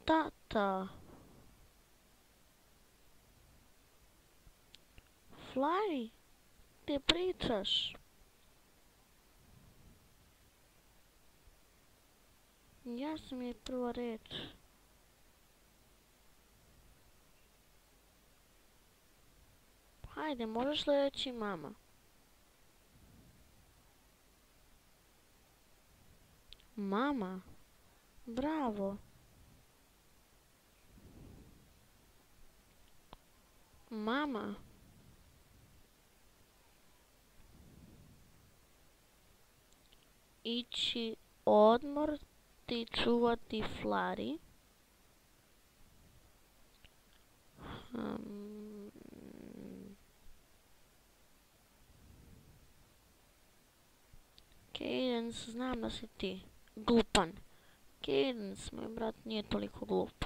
Tata. Flari, ti pričaš? Ja sam jej prva reč. Hajde, možeš li reći mama? Mama? Bravo. Mama? Ići odmor ti čuvati Flari. Cadence, znam da si ti glupan. Cadence, moj brat nije toliko glup.